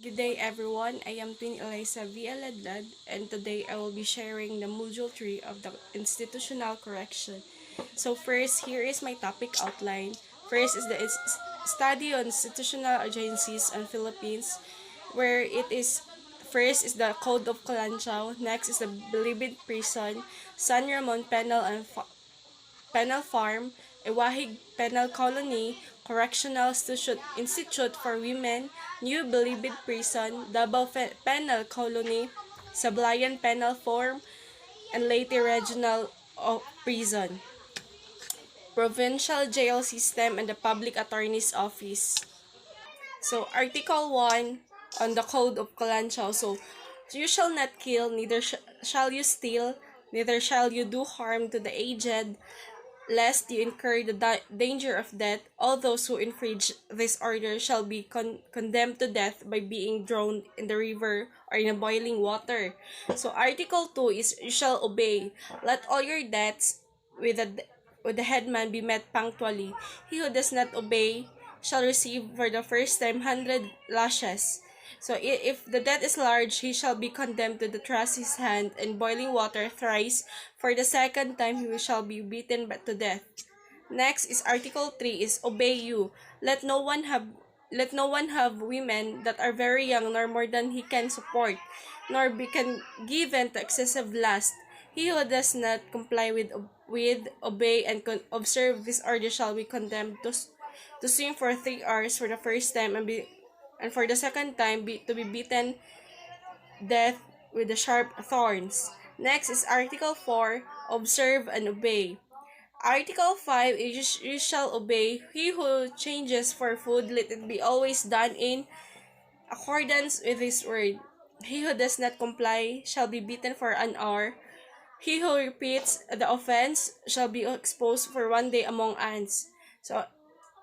Good day everyone, I am Twin Eliza V. Aladlad and today I will be sharing the Module 3 of the Institutional Correction. So first, here is my topic outline. First is the study on institutional agencies in Philippines, where it is first is the Code of Calanchao, next is the Bilibid Prison, San Ramon Penal Farm, Iwahig Penal Colony, Correctional Institute for Women, New Bilibid Prison, Davao Penal Colony, Sablayan Penal Farm, and Leyte Regional Prison, Provincial Jail System, and the Public Attorney's Office. So, Article 1 on the Code of Calanchao. So, you shall not kill, neither shall you steal, neither shall you do harm to the aged, lest you incur the danger of death. All those who infringe this order shall be condemned to death by being drowned in the river or in a boiling water. So Article 2 is you shall obey. Let all your debts with the headman be met punctually. He who does not obey shall receive for the first time 100 lashes. So if the debt is large, he shall be condemned to thrust his hand in boiling water thrice. For the second time, he shall be beaten to death. Next is Article 3 is obey you. Let no one have women that are very young nor more than he can support, nor be given to excessive lust. He who does not comply with obey and observe this order shall be condemned to swim for 3 hours for the first time and for the second time to be beaten death with the sharp thorns. Next is Article 4, observe and obey. Article 5 is you shall obey. He who changes for food, let it be always done in accordance with his word. He who does not comply shall be beaten for an hour. He who repeats the offense shall be exposed for 1 day among ants. So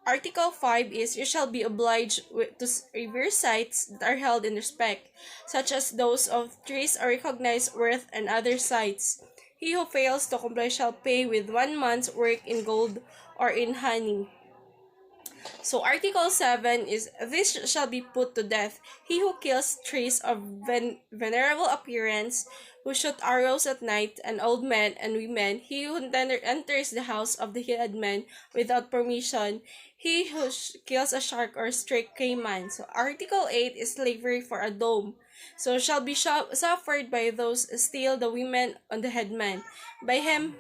Article 5 is you shall be obliged to revere sites that are held in respect, such as those of trees or recognized worth and other sites. He who fails to comply shall pay with 1 month's work in gold or in honey. So Article 7 is this shall be put to death. He who kills trees of venerable appearance, who shoot arrows at night, and old men and women, he who enters the house of the headman without permission, he who kills a shark or stray cayman. So Article 8 is slavery for a dome. So shall be suffered by those steal the women on the headman. By him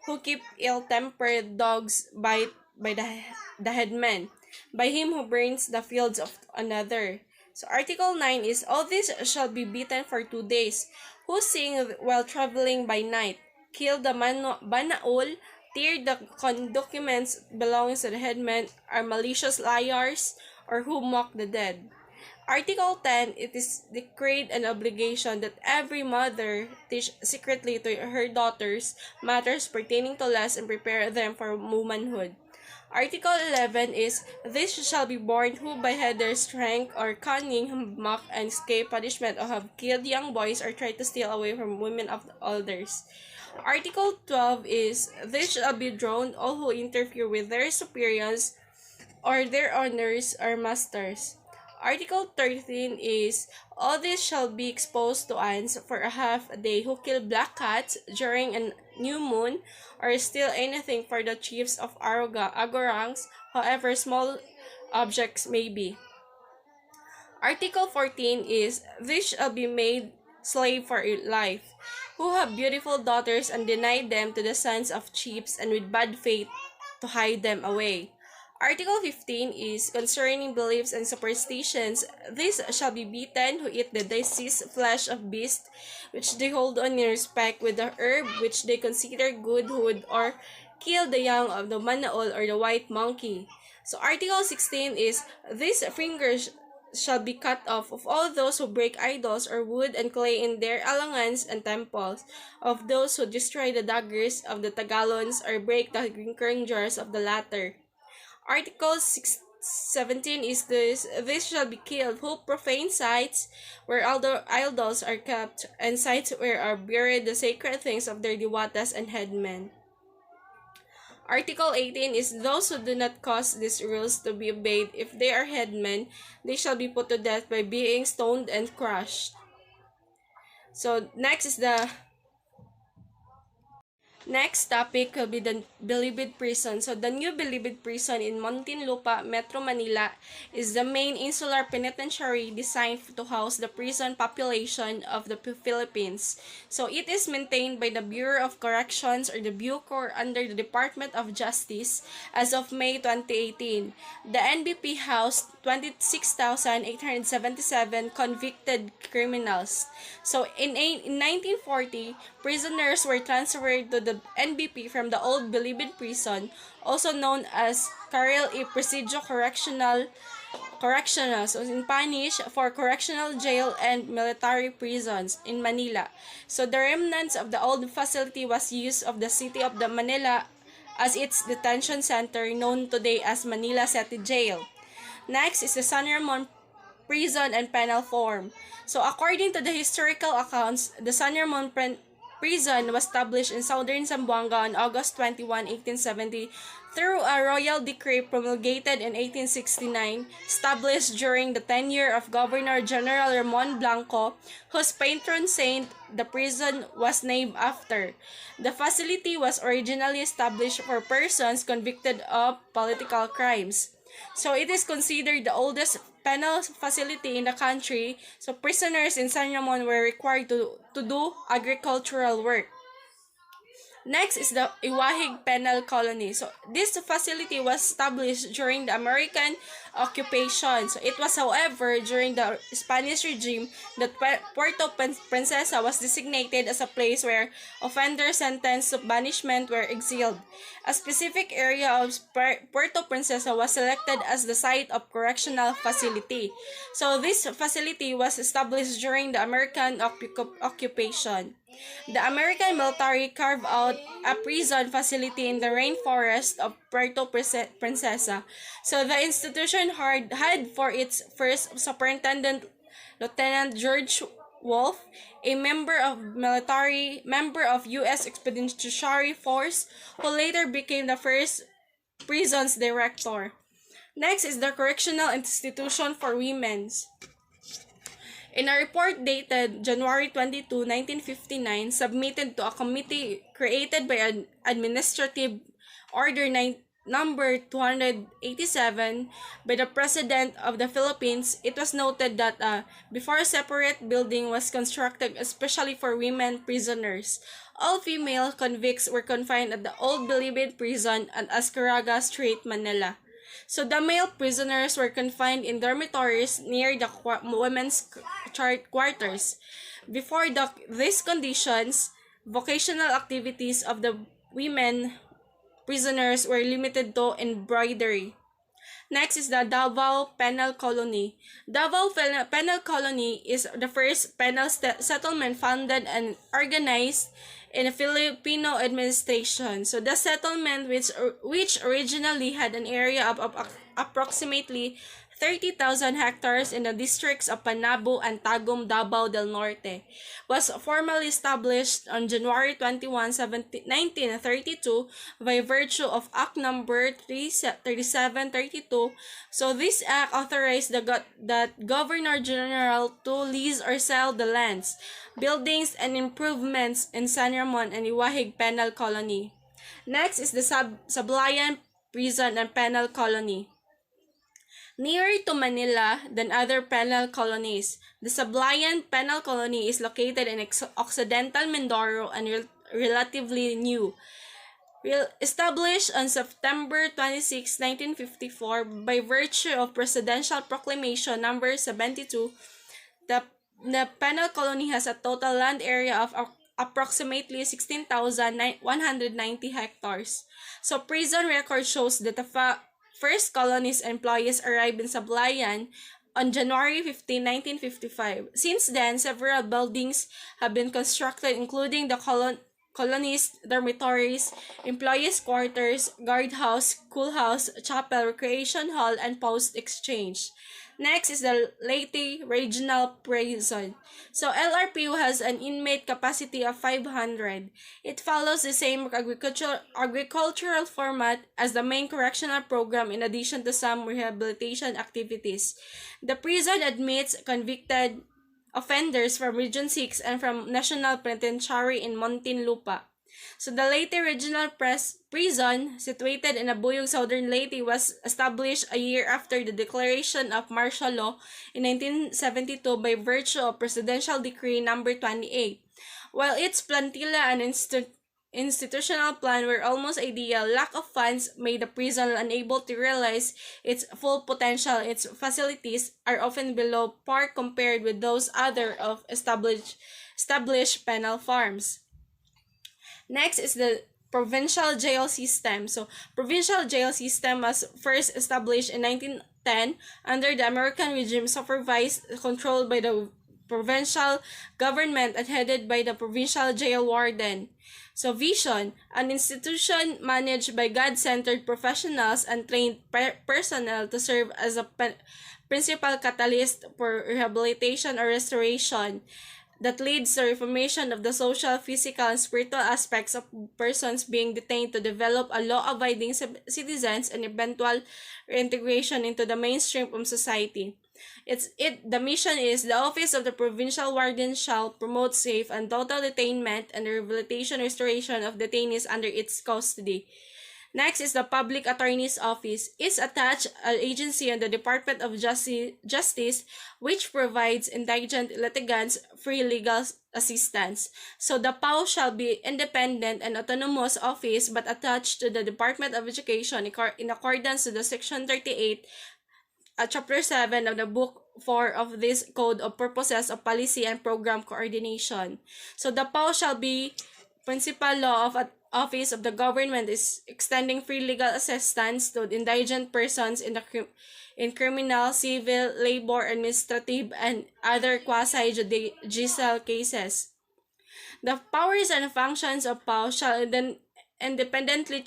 who keep ill-tempered dogs by the headman, by him who burns the fields of another. So Article 9 is all this shall be beaten for 2 days. Who sing while traveling by night, kill the banaol, tear the documents belonging to the headman, are malicious liars, or who mock the dead. Article 10, it is decreed an obligation that every mother teach secretly to her daughters matters pertaining to laws and prepare them for womanhood. Article 11 is, this shall be born who by their strength or cunning mock and escape punishment or have killed young boys or tried to steal away from women of elders. Article 12 is, this shall be drowned all who interfere with their superiors or their honors or masters. Article 13 is, all this shall be exposed to ants for a half a day who kill black cats during a new moon or steal anything for the chiefs of agorangs, however small objects may be. Article 14 is, this shall be made slave for life, who have beautiful daughters and deny them to the sons of chiefs and with bad faith to hide them away. Article 15 is concerning beliefs and superstitions. These shall be beaten who eat the deceased flesh of beasts, which they hold on in respect with the herb which they consider good wood, or kill the young of the manaol or the white monkey. So Article 16 is, these fingers shall be cut off of all those who break idols or wood and clay in their alangans and temples, of those who destroy the daggers of the Tagalons or break the grinkering jars of the latter. Article 17 is this shall be killed who profane sites where idols are kept and sites where are buried the sacred things of their diwatas and headmen. Article 18 is those who do not cause these rules to be obeyed, if they are headmen, they shall be put to death by being stoned and crushed. So next is the next topic will be the Bilibid Prison. So, the new Bilibid Prison in Muntinlupa, Metro Manila is the main insular penitentiary designed to house the prison population of the Philippines. So, it is maintained by the Bureau of Corrections or the Bucor under the Department of Justice as of May 2018. The NBP housed 26,877 convicted criminals. So, in 1940, prisoners were transferred to the NBP from the old Bilibid prison, also known as Carril y Presidio Correctional, so in Spanish, for correctional jail and military prisons in Manila. So the remnants of the old facility was used of the city of the Manila as its detention center, known today as Manila City Jail. Next is the San Ramon prison and penal form. So according to the historical accounts, the San Ramon prison was established in southern Zamboanga on August 21, 1870 through a royal decree promulgated in 1869, established during the tenure of Governor General Ramon Blanco, whose patron saint the prison was named after. The facility was originally established for persons convicted of political crimes. So it is considered the oldest penal facility in the country. So prisoners in San Ramon were required to do agricultural work. Next is the Iwahig Penal Colony. So this facility was established during the American occupation. So it was, however, during the Spanish regime that Puerto Princesa was designated as a place where offenders sentenced to banishment were exiled. A specific area of Puerto Princesa was selected as the site of correctional facility. So this facility was established during the American occupation. The American military carved out a prison facility in the rainforest of Puerto Princesa. So the institution had for its first superintendent Lieutenant George Wolf, a member of U.S. Expeditionary Force, who later became the first prisons director. Next is the Correctional Institution for Women. In a report dated January 22, 1959, submitted to a committee created by an Administrative Order Number 287 by the President of the Philippines, it was noted that before a separate building was constructed especially for women prisoners, all female convicts were confined at the old Bilibid prison at Ascaraga Street, Manila. So the male prisoners were confined in dormitories near the women's quarters. Before these conditions, vocational activities of the women prisoners were limited to embroidery. Next is the Davao Penal Colony. Davao Penal Colony is the first penal settlement founded and organized in a Filipino administration. So the settlement, which originally had an area of approximately 30,000 hectares in the districts of Panabo and Tagum, Davao del Norte, was formally established on January 21, 1932 by virtue of Act Number 3732. So this act authorized that Governor General to lease or sell the lands, buildings, and improvements in San Ramon and Iwahig Penal Colony. Next is the Sablayan Prison and Penal Colony. Nearer to Manila than other penal colonies, the Sablayan Penal Colony is located in Occidental Mindoro and relatively new. Established on September 26, 1954 by virtue of Presidential Proclamation Number 72, the penal colony has a total land area of approximately 16,190 hectares. So prison record shows that the first colony's employees arrived in Sablayan on January 15, 1955. Since then, several buildings have been constructed, including the colonies' dormitories, employees' quarters, guardhouse, schoolhouse, chapel, recreation hall, and post exchange. Next is the Leyte Regional Prison. So LRPU has an inmate capacity of 500. It follows the same agricultural format as the main correctional program in addition to some rehabilitation activities. The prison admits convicted offenders from Region 6 and from National Penitentiary in Muntinlupa. So the Leyte Regional Prison, situated in Abuyog, Southern Leyte, was established a year after the declaration of martial law in 1972 by virtue of Presidential Decree Number 28. While its plantilla and institutional plan were almost ideal, lack of funds made the prison unable to realize its full potential. Its facilities are often below par compared with those other of established penal farms. Next is the provincial jail system. So, provincial jail system was first established in 1910 under the American regime, supervised, controlled by the provincial government and headed by the provincial jail warden. So, Vision, an institution managed by God-centered professionals and trained personnel to serve as a principal catalyst for rehabilitation or restoration that leads to reformation of the social, physical, and spiritual aspects of persons being detained to develop a law-abiding citizens and eventual reintegration into the mainstream of society. The mission is the office of the provincial warden shall promote safe and total detainment and the rehabilitation restoration of detainees under its custody. Next is the Public Attorney's Office. It's attached an agency on the Department of Justice which provides indigent litigants free legal assistance. So the PAO shall be independent and autonomous office but attached to the Department of Education in accordance to the Section 38 Chapter 7 of the Book 4 of this Code of Purposes of Policy and Program Coordination. So the PAO shall be principal law of office of the government is extending free legal assistance to indigent persons in criminal, civil, labor, administrative, and other quasi-judicial cases. The powers and functions of PAO shall then independently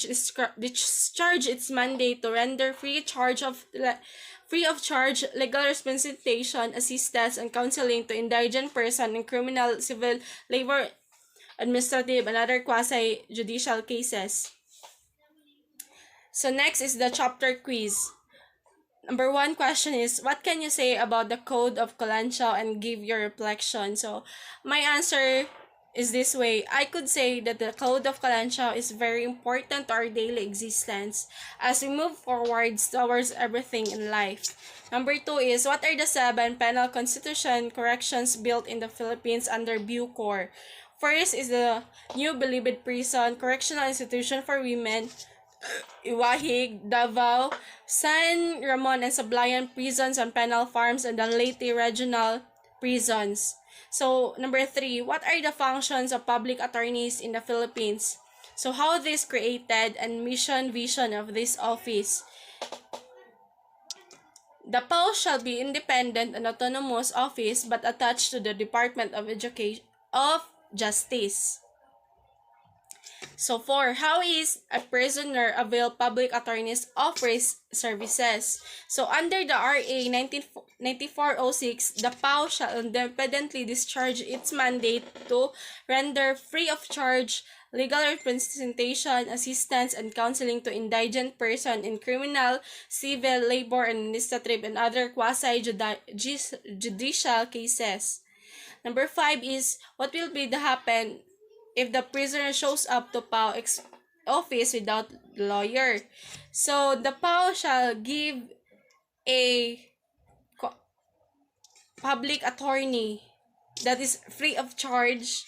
discharge its mandate to render free of charge legal representation, assistance, and counseling to indigent persons in criminal, civil, labor, administrative, and other quasi-judicial cases. So next is the chapter quiz. Number 1 question is, what can you say about the Code of Kalanchaw and give your reflection? So my answer is this way. I could say that the Code of Kalanchaw is very important to our daily existence as we move forwards towards everything in life. Number 2 is, what are the 7 penal constitution corrections built in the Philippines under Bucor? First is the New Bilibid Prison, Correctional Institution for Women, Iwahig, Davao, San Ramon and Sablayan prisons and penal farms, and the Leyte Regional Prisons. So, number 3, what are the functions of public attorneys in the Philippines? So, how this created and vision of this office. The PAO shall be independent and autonomous office but attached to the Department of Justice. So 4, how is a prisoner avail public attorney's office services? So under the RA 9406, the PAO shall independently discharge its mandate to render free of charge legal representation, assistance, and counseling to indigent person in criminal, civil, labor, administrative, and other quasi-judicial cases. Number 5 is, what will be the happen if the prisoner shows up to PAO office without lawyer? So, the PAO shall give a public attorney that is free of charge